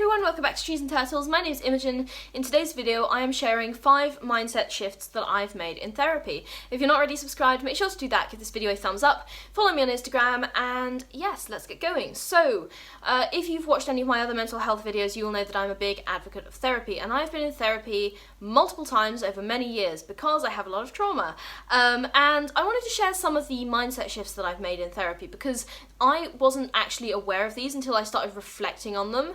everyone, welcome back to Trees and Turtles. My name is Imogen. In today's video I am sharing 5 mindset shifts that I've made in therapy. If you're not already subscribed, make sure to do that, give this video a thumbs up, follow me on Instagram, and yes, let's get going. So, if you've watched any of my other mental health videos, you will know that I'm a big advocate of therapy, and I've been in therapy multiple times over many years because I have a lot of trauma. And I wanted to share some of the mindset shifts that I've made in therapy because I wasn't actually aware of these until I started reflecting on them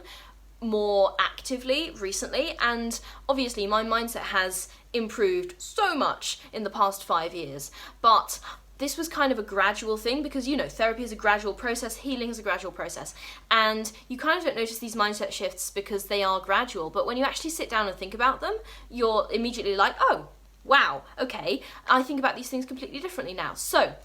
more actively recently, and obviously my mindset has improved so much in the past 5 years, but this was kind of a gradual thing because, you know, therapy is a gradual process, healing is a gradual process, and you kind of don't notice these mindset shifts because they are gradual, but when you actually sit down and think about them, you're immediately like, oh, wow, okay, I think about these things completely differently now. So,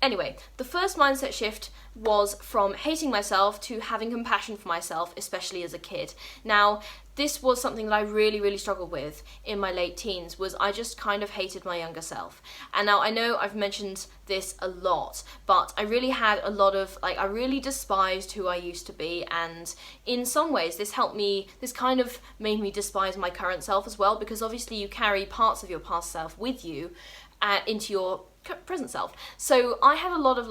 anyway, the first mindset shift was from hating myself to having compassion for myself, especially as a kid. Now, this was something that I really struggled with in my late teens, was I just kind of hated my younger self. And now I know I've mentioned this a lot, but I really had a lot of, I really despised who I used to be, and in some ways this kind of made me despise my current self as well, because obviously you carry parts of your past self with you into your present self. So I had a lot of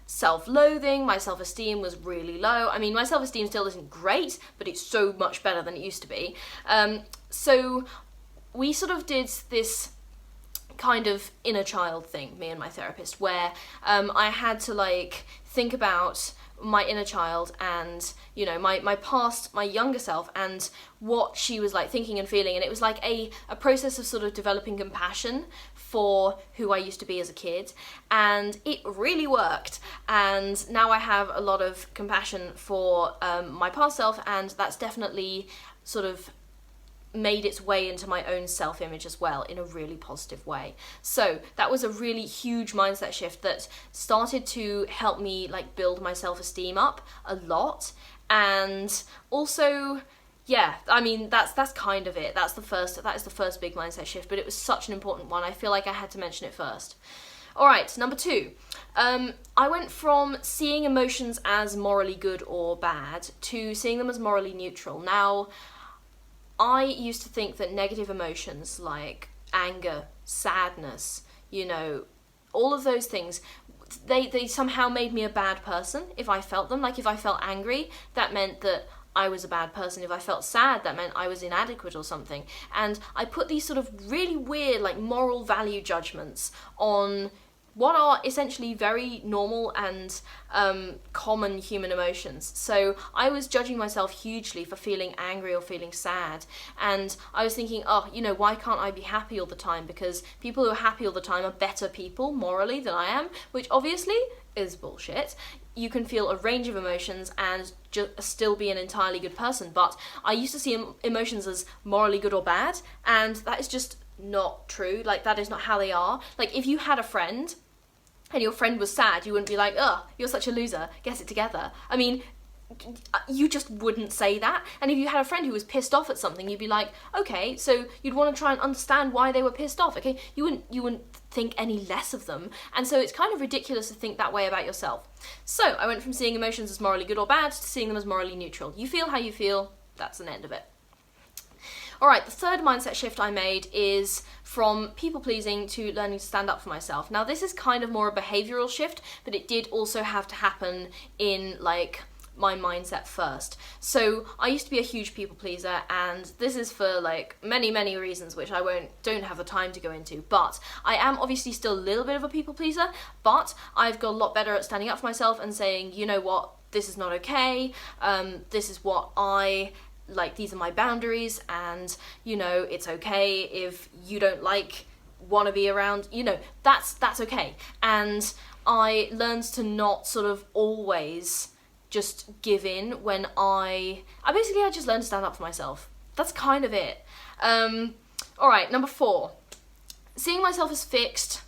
self-loathing, my self-esteem was really low. I mean, my self-esteem still isn't great, but it's so much better than it used to be. So we sort of did this kind of inner child thing, me and my therapist, where I had to think about my inner child and, you know, my past, my younger self, and what she was thinking and feeling, and it was a process of sort of developing compassion for who I used to be as a kid, and it really worked, and now I have a lot of compassion for my past self, and that's definitely sort of made its way into my own self-image as well in a really positive way. So that was a really huge mindset shift that started to help me build my self-esteem up a lot. And also, yeah, I mean, that's kind of it. That is the first big mindset shift, but it was such an important one. I feel like I had to mention it first. Alright, number 2. I went from seeing emotions as morally good or bad to seeing them as morally neutral. Now, I used to think that negative emotions like anger, sadness, you know, all of those things, they somehow made me a bad person if I felt them. If I felt angry, that meant that I was a bad person. If I felt sad, that meant I was inadequate or something. And I put these sort of really weird, moral value judgments on what are essentially very normal and common human emotions. So I was judging myself hugely for feeling angry or feeling sad, and I was thinking, oh, you know, why can't I be happy all the time? Because people who are happy all the time are better people morally than I am, which obviously is bullshit. You can feel a range of emotions and still be an entirely good person, but I used to see emotions as morally good or bad, and that is just not true. That is not how they are. If you had a friend and your friend was sad, you wouldn't be like, ugh, you're such a loser, get it together. I mean, you just wouldn't say that. And if you had a friend who was pissed off at something, you'd be like, okay, so you'd want to try and understand why they were pissed off, okay? You wouldn't think any less of them. And so it's kind of ridiculous to think that way about yourself. So I went from seeing emotions as morally good or bad to seeing them as morally neutral. You feel how you feel, that's an end of it. Alright, the third mindset shift I made is from people-pleasing to learning to stand up for myself. Now, this is kind of more a behavioural shift, but it did also have to happen in, my mindset first. So I used to be a huge people pleaser, and this is for many reasons which I don't have the time to go into, but I am obviously still a little bit of a people pleaser, but I've got a lot better at standing up for myself and saying, you know what, this is not okay, this is what these are my boundaries, and, you know, it's okay if you don't want to be around, you know, that's okay. And I learned to not sort of always just give in when I just learned to stand up for myself. That's kind of it. Alright, number 4. Seeing myself as fixed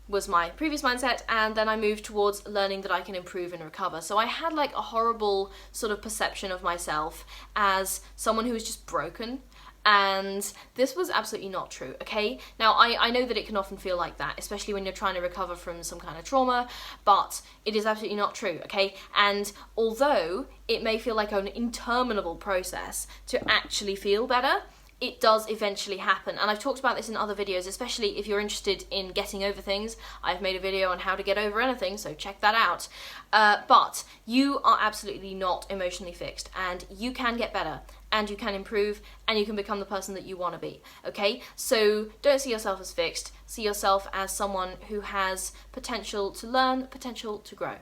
was my previous mindset, and then I moved towards learning that I can improve and recover. So I had a horrible sort of perception of myself as someone who was just broken, And this was absolutely not true, okay? Now, I know that it can often feel like that, especially when you're trying to recover from some kind of trauma, but it is absolutely not true, okay? And although it may feel like an interminable process to actually feel better, it does eventually happen. And I've talked about this in other videos, especially if you're interested in getting over things. I've made a video on how to get over anything, so check that out. But you are absolutely not emotionally fixed, and you can get better, and you can improve, and you can become the person that you want to be, okay? So don't see yourself as fixed, see yourself as someone who has potential to learn, potential to grow.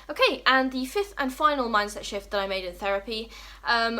Okay, and the fifth and final mindset shift that I made in therapy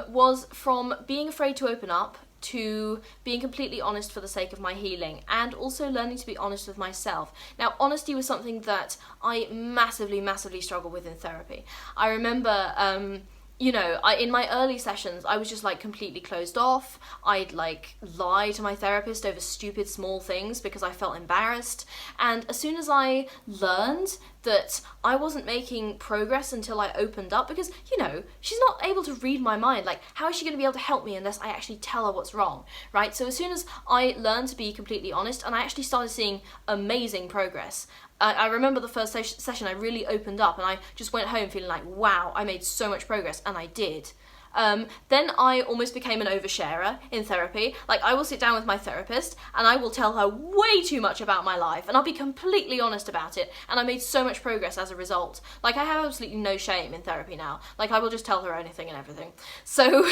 was from being afraid to open up to being completely honest for the sake of my healing, and also learning to be honest with myself. Now, honesty was something that I massively struggled with in therapy. I remember you know, in my early sessions, I was just like completely closed off. I'd like lie to my therapist over stupid small things because I felt embarrassed. And as soon as I learned that I wasn't making progress until I opened up, because, you know, she's not able to read my mind. Like, how is she going to be able to help me unless I actually tell her what's wrong, right? So as soon as I learned to be completely honest, and I actually started seeing amazing progress. I remember the first session I really opened up, and I just went home feeling like, wow, I made so much progress, and I did. Then I almost became an oversharer in therapy. Like, I will sit down with my therapist, and I will tell her way too much about my life, and I'll be completely honest about it, and I made so much progress as a result. Like, I have absolutely no shame in therapy now. Like, I will just tell her anything and everything. So,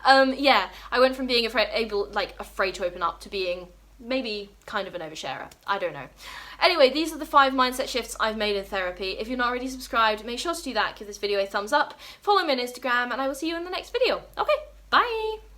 yeah, I went from being afraid to open up to being maybe kind of an oversharer. I don't know. Anyway, these are the 5 mindset shifts I've made in therapy. If you're not already subscribed, make sure to do that, give this video a thumbs up, follow me on Instagram, and I will see you in the next video. Okay, bye!